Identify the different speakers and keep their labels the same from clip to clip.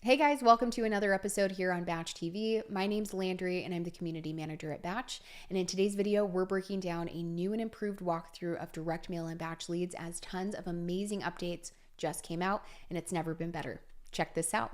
Speaker 1: Hey guys, welcome to another episode here on BatchTV. My name's Landry and I'm the community manager at Batch. And in today's video, we're breaking down a new and improved walkthrough of direct mail and BatchLeads as tons of amazing updates just came out and it's never been better. Check this out.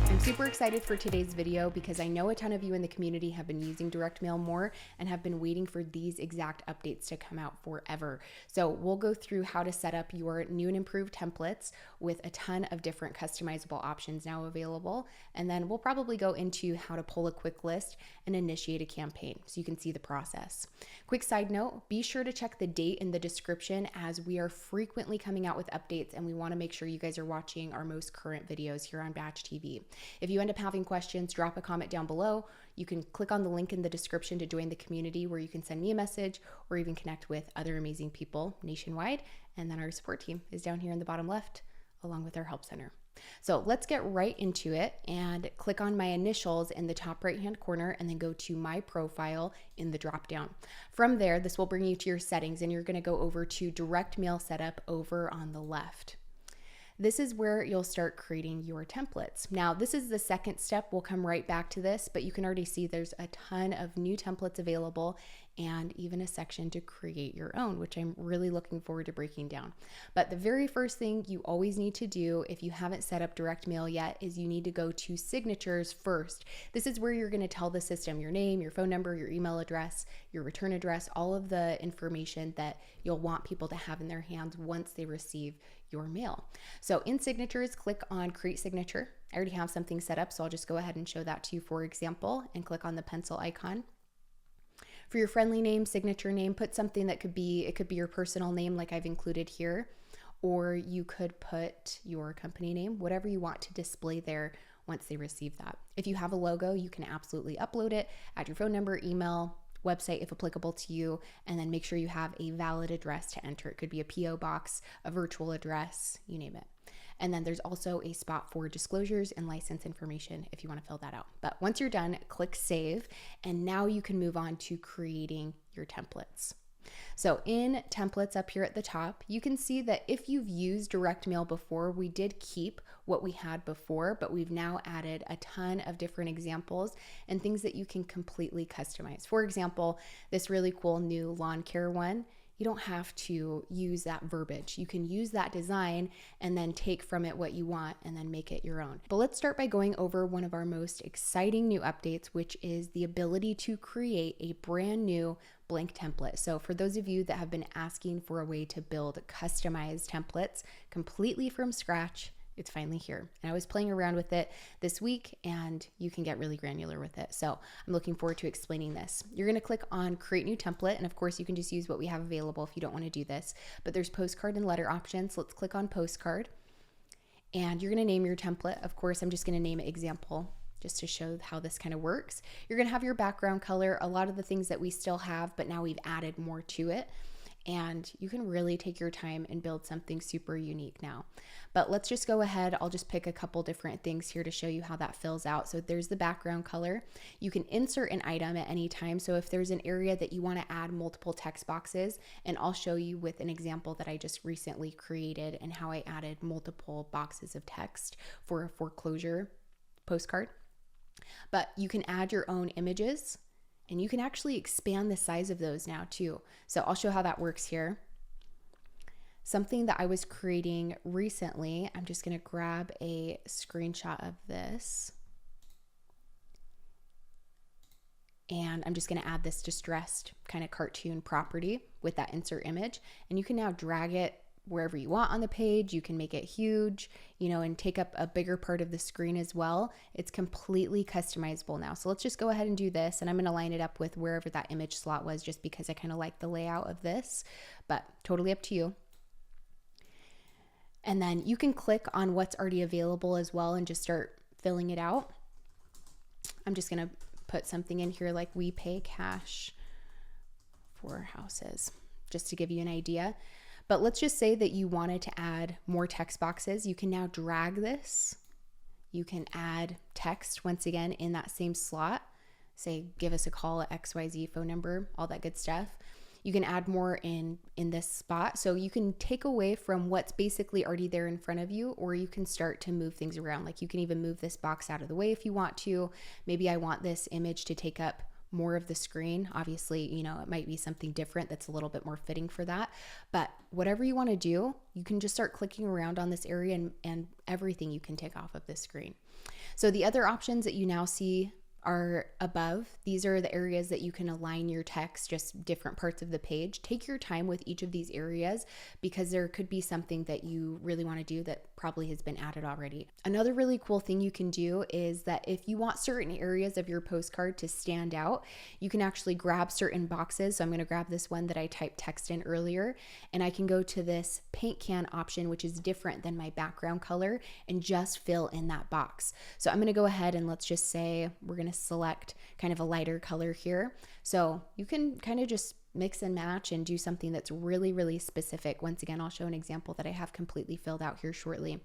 Speaker 1: I'm super excited for today's video because I know a ton of you in the community have been using direct mail more and have been waiting for these exact updates to come out forever. So we'll go through how to set up your new and improved templates with a ton of different customizable options now available. And then we'll probably go into how to pull a quick list and initiate a campaign so you can see the process. Quick side note, be sure to check the date in the description as we are frequently coming out with updates and we want to make sure you guys are watching our most current videos here on BatchTV. If you end up having questions, drop a comment down below. You can click on the link in the description to join the community where you can send me a message or even connect with other amazing people nationwide. And then our support team is down here in the bottom left, along with our help center. So let's get right into it and click on my initials in the top right-hand corner and then go to my profile in the drop-down. From there, this will bring you to your settings and you're going to go over to direct mail setup over on the left. This is where you'll start creating your templates. Now, this is the second step. We'll come right back to this, but you can already see there's a ton of new templates available and even a section to create your own, which I'm really looking forward to breaking down. But the very first thing you always need to do if you haven't set up direct mail yet is you need to go to signatures first. This is where you're going to tell the system your name, your phone number, your email address, your return address, all of the information that you'll want people to have in their hands once they receive your mail. So in signatures, click on create signature. I already have something set up, so I'll just go ahead and show that to you for example, and click on the pencil icon. For your friendly name, signature name, put something that could be your personal name like I've included here, or you could put your company name, whatever you want to display there once they receive that. If you have a logo, you can absolutely upload it, add your phone number, email, website if applicable to you, and then make sure you have a valid address to enter. It could be a PO box, a virtual address, you name it. And then there's also a spot for disclosures and license information if you want to fill that out. But once you're done, click save, and now you can move on to creating your templates. So in templates up here at the top, you can see that if you've used direct mail before, we did keep what we had before, but we've now added a ton of different examples and things that you can completely customize. For example, this really cool new lawn care one, you don't have to use that verbiage. You can use that design and then take from it what you want and then make it your own. But let's start by going over one of our most exciting new updates, which is the ability to create a brand new blank template. So for those of you that have been asking for a way to build customized templates completely from scratch, it's finally here. And I was playing around with it this week and you can get really granular with it. So I'm looking forward to explaining this. You're going to click on create new template. And of course you can just use what we have available if you don't want to do this, but there's postcard and letter options. Let's click on postcard and you're going to name your template. Of course, I'm just going to name it example just to show how this kind of works. You're going to have your background color, a lot of the things that we still have, but now we've added more to it. And you can really take your time and build something super unique now. But let's just go ahead. I'll just pick a couple different things here to show you how that fills out. So there's the background color. You can insert an item at any time. So if there's an area that you want to add multiple text boxes, and I'll show you with an example that I just recently created and how I added multiple boxes of text for a foreclosure postcard. But you can add your own images. And you can actually expand the size of those now too. So I'll show how that works here. Something that I was creating recently, I'm just going to grab a screenshot of this. And I'm just going to add this distressed kind of cartoon property with that insert image. And you can now drag it wherever you want on the page. You can make it huge, and take up a bigger part of the screen as well. It's completely customizable now. So let's just go ahead and do this. And I'm going to line it up with wherever that image slot was just because I kind of like the layout of this, but totally up to you. And then you can click on what's already available as well and just start filling it out. I'm just going to put something in here like we pay cash for houses, just to give you an idea. But let's just say that you wanted to add more text boxes. You can now drag this. You can add text once again in that same slot. say, give us a call at XYZ phone number, all that good stuff. You can add more in this spot. So you can take away from what's basically already there in front of you, or you can start to move things around. Like you can even move this box out of the way if you want to. Maybe I want this image to take up more of the screen. Obviously, you know, it might be something different that's a little bit more fitting for that. But whatever you want to do, you can just start clicking around on this area and everything you can take off of this screen. So the other options that you now see are above. These are the areas that you can align your text, just different parts of the page. Take your time with each of these areas because there could be something that you really want to do that probably has been added already. Another really cool thing you can do is that if you want certain areas of your postcard to stand out, you can actually grab certain boxes. So I'm going to grab this one that I typed text in earlier, and I can go to this paint can option, which is different than my background color, and just fill in that box. So I'm going to go ahead and let's just say we're going to select kind of a lighter color here. So you can kind of just mix and match and do something that's really, really specific. Once again, I'll show an example that I have completely filled out here shortly.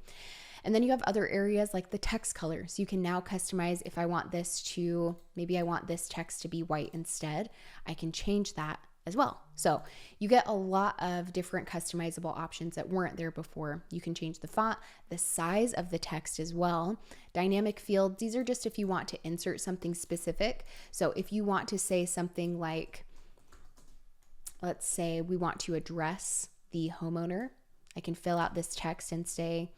Speaker 1: And then you have other areas like the text colors. You can now customize if I want this to, maybe I want this text to be white instead. I can change that as well. So you get a lot of different customizable options that weren't there before. You can change the font, the size of the text as well. Dynamic fields, these are just if you want to insert something specific. So if you want to say something like, let's say we want to address the homeowner, I can fill out this text and say,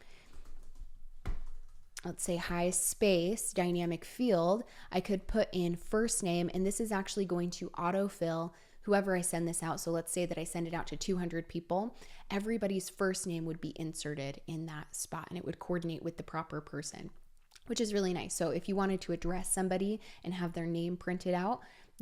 Speaker 1: let's say hi space dynamic field. I could put in first name, and this is actually going to autofill whoever I send this out. So let's say that I send it out to 200 people. Everybody's first name would be inserted in that spot, and it would coordinate with the proper person, which is really nice. So if you wanted to address somebody and have their name printed out,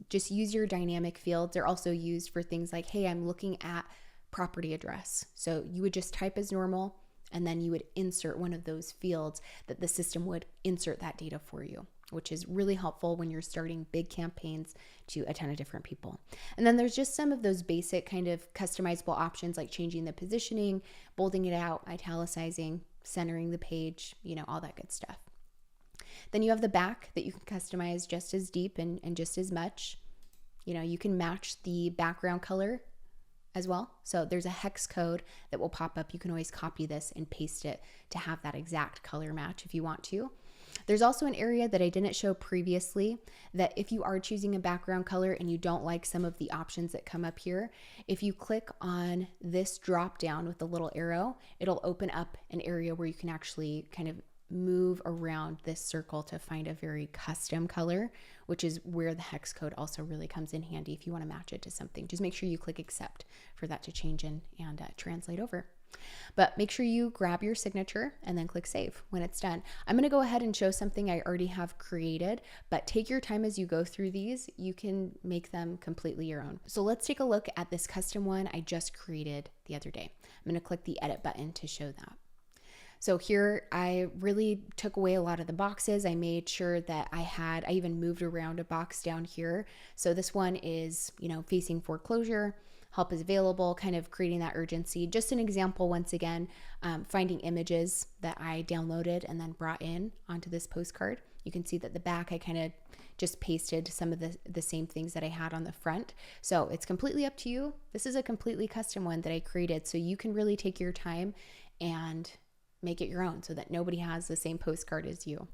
Speaker 1: just use your dynamic fields. They're also used for things like, hey, I'm looking at property address. So you would just type as normal, and then you would insert one of those fields that the system would insert that data for you, which is really helpful when you're starting big campaigns to a ton of different people. And then there's just some of those basic kind of customizable options like changing the positioning, bolding it out, italicizing, centering the page, you know, all that good stuff. Then you have the back that you can customize just as deep and just as much. You know, you can match the background color as well. So there's a hex code that will pop up. You can always copy this and paste it to have that exact color match if you want to. There's also an area that I didn't show previously that if you are choosing a background color and you don't like some of the options that come up here, if you click on this drop down with the little arrow, it'll open up an area where you can actually kind of move around this circle to find a very custom color, which is where the hex code also really comes in handy if you want to match it to something. Just make sure you click accept for that to change in and translate over. But make sure you grab your signature and then click save when it's done. I'm going to go ahead and show something I already have created, but take your time as you go through these. You can make them completely your own. So let's take a look at this custom one I just created the other day. I'm going to click the edit button to show that. So here I really took away a lot of the boxes. I made sure that I even moved around a box down here. So this one is, you know, facing foreclosure, help is available, kind of creating that urgency. Just an example, once again, finding images that I downloaded and then brought in onto this postcard. You can see that the back, I kind of just pasted some of the same things that I had on the front. So it's completely up to you. This is a completely custom one that I created. So you can really take your time and make it your own so that nobody has the same postcard as you.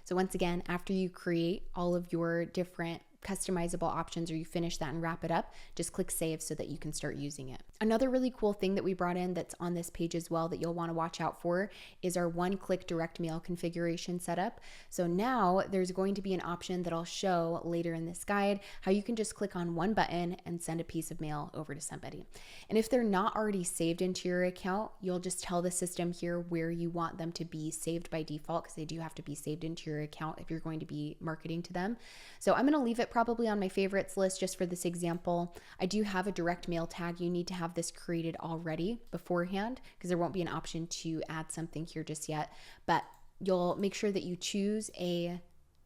Speaker 1: So once again, after you create all of your different customizable options, or you finish that and wrap it up, just click save so that you can start using it. Another really cool thing that we brought in that's on this page as well that you'll want to watch out for is our one-click direct mail configuration setup. So now there's going to be an option that I'll show later in this guide how you can just click on one button and send a piece of mail over to somebody. And if they're not already saved into your account, you'll just tell the system here where you want them to be saved by default, because they do have to be saved into your account if you're going to be marketing to them. So I'm going to leave it probably on my favorites list just for this example. I do have a direct mail tag. You need to have this created already beforehand because there won't be an option to add something here just yet, but you'll make sure that you choose a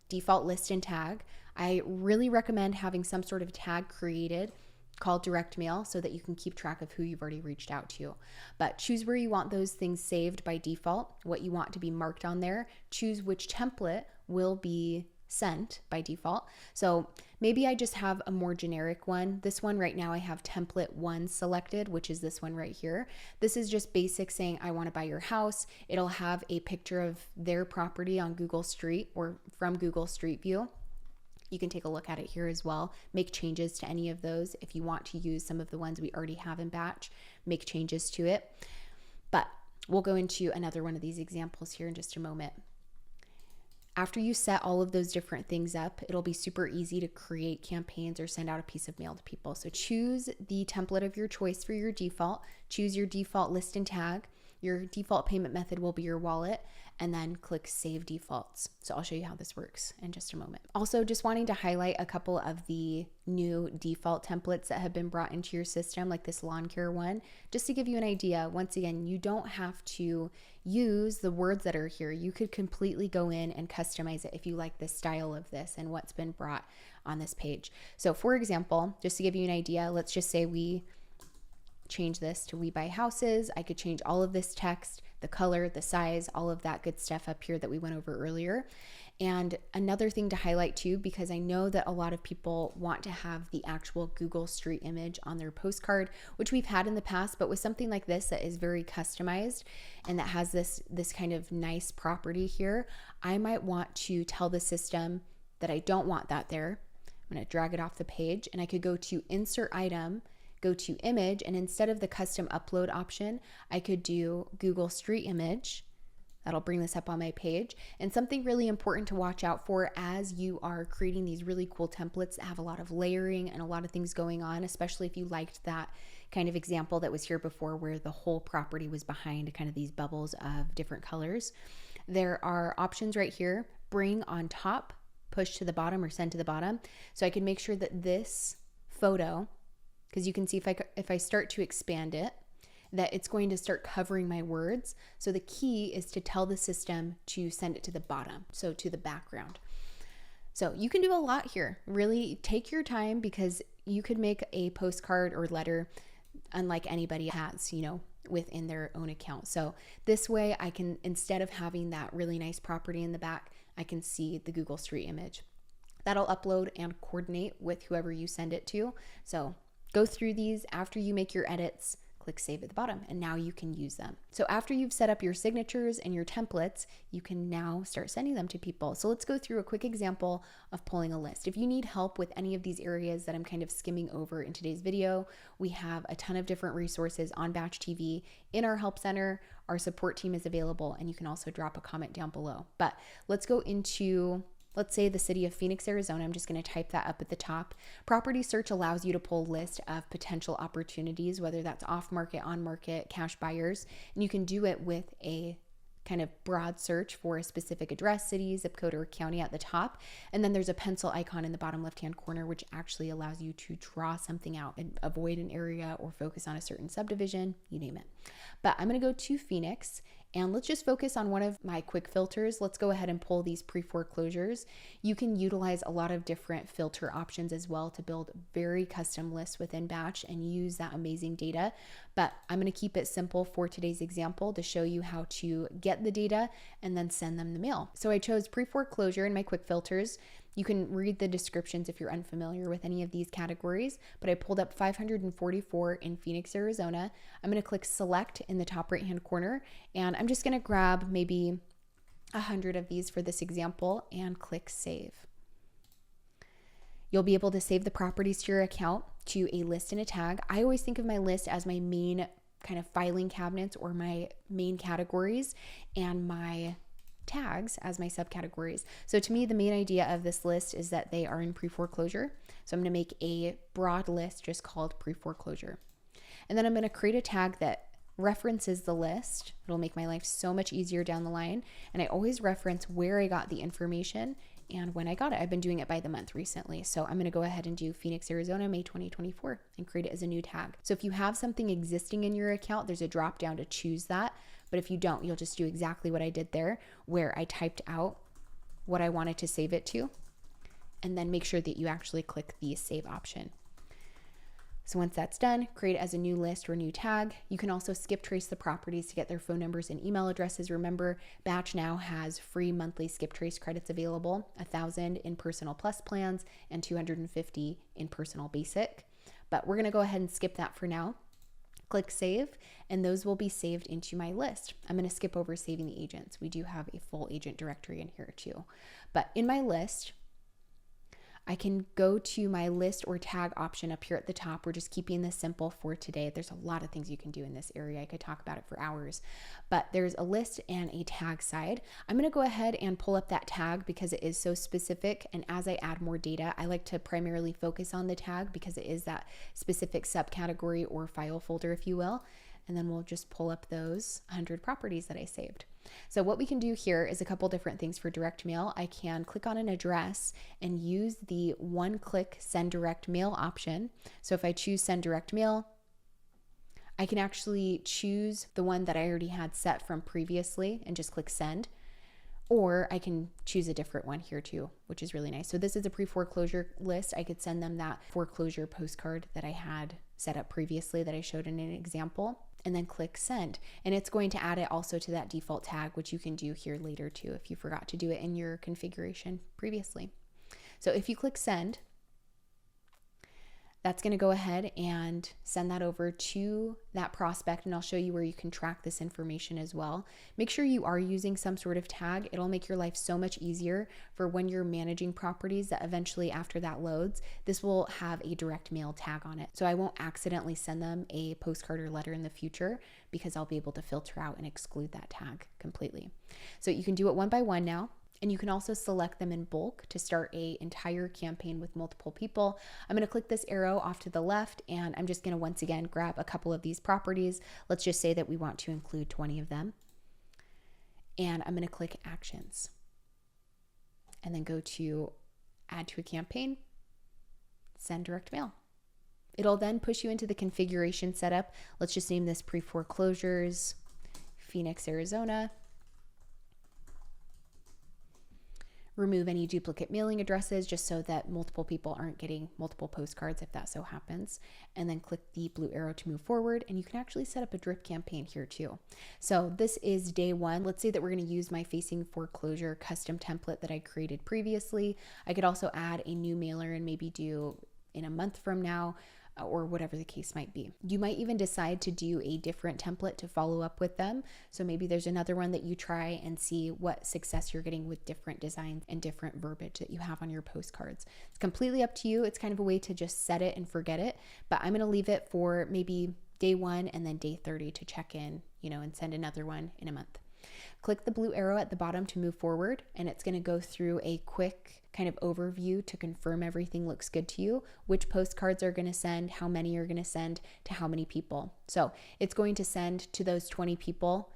Speaker 1: default list and tag. I really recommend having some sort of tag created called direct mail so that you can keep track of who you've already reached out to. But choose where you want those things saved by default, what you want to be marked on there. Choose which template will be sent by default. So maybe I just have a more generic one. This one right now I have template 1 selected, which is this one right here. This is just basic saying I want to buy your house. It'll have a picture of their property on Google Street or from Google Street View. You can take a look at it here as well. Make changes to any of those. If you want to use some of the ones we already have in Batch, make changes to it. But we'll go into another one of these examples here in just a moment. After you set all of those different things up, it'll be super easy to create campaigns or send out a piece of mail to people. So choose the template of your choice for your default. Choose your default list and tag. Your default payment method will be your wallet, and then click Save Defaults. So I'll show you how this works in just a moment. Also, just wanting to highlight a couple of the new default templates that have been brought into your system, like this lawn care one, just to give you an idea. Once again, you don't have to use the words that are here. You could completely go in and customize it if you like the style of this and what's been brought on this page. So for example, just to give you an idea, let's just say we change this to We Buy Houses. I could change all of this text, the color, the size, all of that good stuff up here that we went over earlier. And another thing to highlight too, because I know that a lot of people want to have the actual Google Street image on their postcard, which we've had in the past, but with something like this that is very customized and that has this kind of nice property here, I might want to tell the system that I don't want that there. I'm going to drag it off the page, and I could go to Insert Item, go to Image, and instead of the custom upload option, I could do Google Street Image. That'll bring this up on my page. And something really important to watch out for as you are creating these really cool templates that have a lot of layering and a lot of things going on, especially if you liked that kind of example that was here before where the whole property was behind kind of these bubbles of different colors. There are options right here, bring on top, push to the bottom, or send to the bottom. So I can make sure that this photo, because you can see if I start to expand it, that it's going to start covering my words. So the key is to tell the system to send it to the bottom, so to the background. So you can do a lot here. Really take your time, because you could make a postcard or letter unlike anybody has, within their own account. So this way I can, instead of having that really nice property in the back, I can see the Google Street image. That'll upload and coordinate with whoever you send it to. So go through these after you make your edits, click Save at the bottom, and now you can use them. So after you've set up your signatures and your templates, you can now start sending them to people. So let's go through a quick example of pulling a list. If you need help with any of these areas that I'm kind of skimming over in today's video, we have a ton of different resources on BatchTV in our help center. Our support team is available, and you can also drop a comment down below. But let's go into, let's say, the city of Phoenix, Arizona. I'm just going to type that up at the top. Property search allows you to pull a list of potential opportunities, whether that's off market, on market, cash buyers. And you can do it with a kind of broad search for a specific address, city, zip code, or county at the top. And then there's a pencil icon in the bottom left-hand corner, which actually allows you to draw something out and avoid an area or focus on a certain subdivision, you name it. But I'm going to go to Phoenix, and let's just focus on one of my quick filters. Let's go ahead and pull these pre-foreclosures. You can utilize a lot of different filter options as well to build very custom lists within Batch and use that amazing data. But I'm going to keep it simple for today's example to show you how to get the data and then send them the mail. So I chose pre-foreclosure in my quick filters. You can read the descriptions if you're unfamiliar with any of these categories, but I pulled up 544 in Phoenix, Arizona. I'm going to click select in the top right-hand corner, and I'm just going to grab maybe 100 of these for this example and click save. You'll be able to save the properties to your account to a list and a tag. I always think of my list as my main kind of filing cabinets or my main categories, and my tags as my subcategories. So to me, the main idea of this list is that they are in pre-foreclosure. So I'm going to make a broad list just called pre-foreclosure. And then I'm going to create a tag that references the list. It'll make my life so much easier down the line. And I always reference where I got the information and when I got it. I've been doing it by the month recently. So I'm going to go ahead and do Phoenix, Arizona, May 2024 and create it as a new tag. So if you have something existing in your account, there's a drop down to choose that. But if you don't, you'll just do exactly what I did there, where I typed out what I wanted to save it to, and then make sure that you actually click the save option. So once that's done, create it as a new list or a new tag. You can also skip trace the properties to get their phone numbers and email addresses. Remember, Batch now has free monthly skip trace credits available, 1,000 in personal plus plans and 250 in personal basic. But we're gonna go ahead and skip that for now. Click save, and those will be saved into my list. I'm gonna skip over saving the agents. We do have a full agent directory in here too. But in my list, I can go to my list or tag option up here at the top. We're just keeping this simple for today. There's a lot of things you can do in this area. I could talk about it for hours, but there's a list and a tag side. I'm gonna go ahead and pull up that tag because it is so specific. And as I add more data, I like to primarily focus on the tag because it is that specific subcategory or file folder, if you will. And then we'll just pull up those 100 properties that I saved. So what we can do here is a couple different things for direct mail. I can click on an address and use the one-click send direct mail option. So if I choose send direct mail, I can actually choose the one that I already had set from previously and just click send. Or I can choose a different one here too, which is really nice. So this is a pre-foreclosure list. I could send them that foreclosure postcard that I had set up previously that I showed in an example, and then click send. And it's going to add it also to that default tag, which you can do here later too if you forgot to do it in your configuration previously. So if you click send, that's going to go ahead and send that over to that prospect, and I'll show you where you can track this information as well. Make sure you are using some sort of tag. It'll make your life so much easier for when you're managing properties that eventually after that loads, this will have a direct mail tag on it. So I won't accidentally send them a postcard or letter in the future because I'll be able to filter out and exclude that tag completely. So you can do it one by one now. And you can also select them in bulk to start an entire campaign with multiple people. I'm going to click this arrow off to the left, and I'm just going to once again grab a couple of these properties. Let's just say that we want to include 20 of them. And I'm going to click actions and then go to add to a campaign, send direct mail. It'll then push you into the configuration setup. Let's just name this pre-foreclosures, Phoenix, Arizona. Remove any duplicate mailing addresses just so that multiple people aren't getting multiple postcards if that so happens. And then click the blue arrow to move forward, and you can actually set up a drip campaign here too. So this is day one. Let's say that we're going to use my facing foreclosure custom template that I created previously. I could also add a new mailer and maybe do in a month from now, or whatever the case might be. You might even decide to do a different template to follow up with them. So maybe there's another one that you try and see what success you're getting with different designs and different verbiage that you have on your postcards. It's completely up to you. It's kind of a way to just set it and forget it, but I'm going to leave it for maybe day one and then day 30 to check in, and send another one in a month. Click the blue arrow at the bottom to move forward, and it's going to go through a quick kind of overview to confirm everything looks good to you, which postcards are going to send, how many you're going to send to how many people. So it's going to send to those 20 people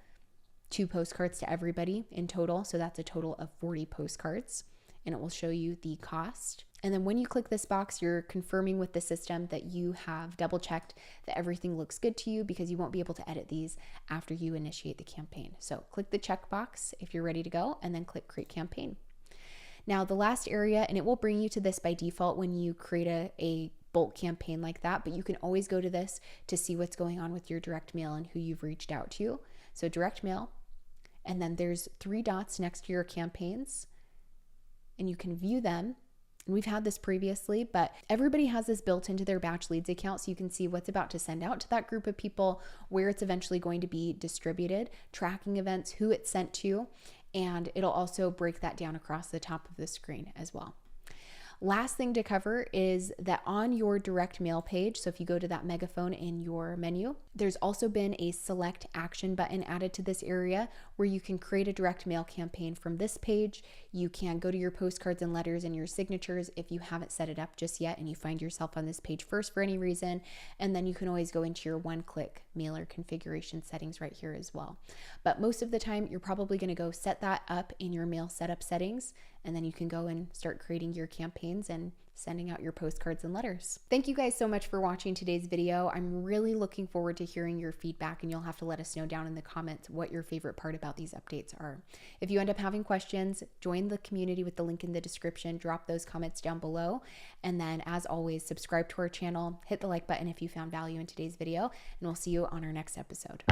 Speaker 1: 2 postcards to everybody in total. So that's a total of 40 postcards, and it will show you the cost. And then when you click this box, you're confirming with the system that you have double checked that everything looks good to you, because you won't be able to edit these after you initiate the campaign. So click the checkbox if you're ready to go, and then click create campaign. Now the last area, and it will bring you to this by default when you create a bulk campaign like that, but you can always go to this to see what's going on with your direct mail and who you've reached out to. So direct mail, and then there's 3 dots next to your campaigns, and you can view them. And we've had this previously, but everybody has this built into their BatchLeads account, so you can see what's about to send out to that group of people, where it's eventually going to be distributed, tracking events, who it's sent to, and it'll also break that down across the top of the screen as well. Last thing to cover is that on your direct mail page, so if you go to that megaphone in your menu, there's also been a select action button added to this area where you can create a direct mail campaign from this page. You can go to your postcards and letters and your signatures if you haven't set it up just yet and you find yourself on this page first for any reason. And then you can always go into your one-click mailer configuration settings right here as well. But most of the time, you're probably going to go set that up in your mail setup settings, and then you can go and start creating your campaigns and sending out your postcards and letters. Thank you guys so much for watching today's video. I'm really looking forward to hearing your feedback, and you'll have to let us know down in the comments what your favorite part about these updates are. If you end up having questions, join the community with the link in the description, drop those comments down below. And then as always, subscribe to our channel, hit the like button if you found value in today's video, and we'll see you on our next episode.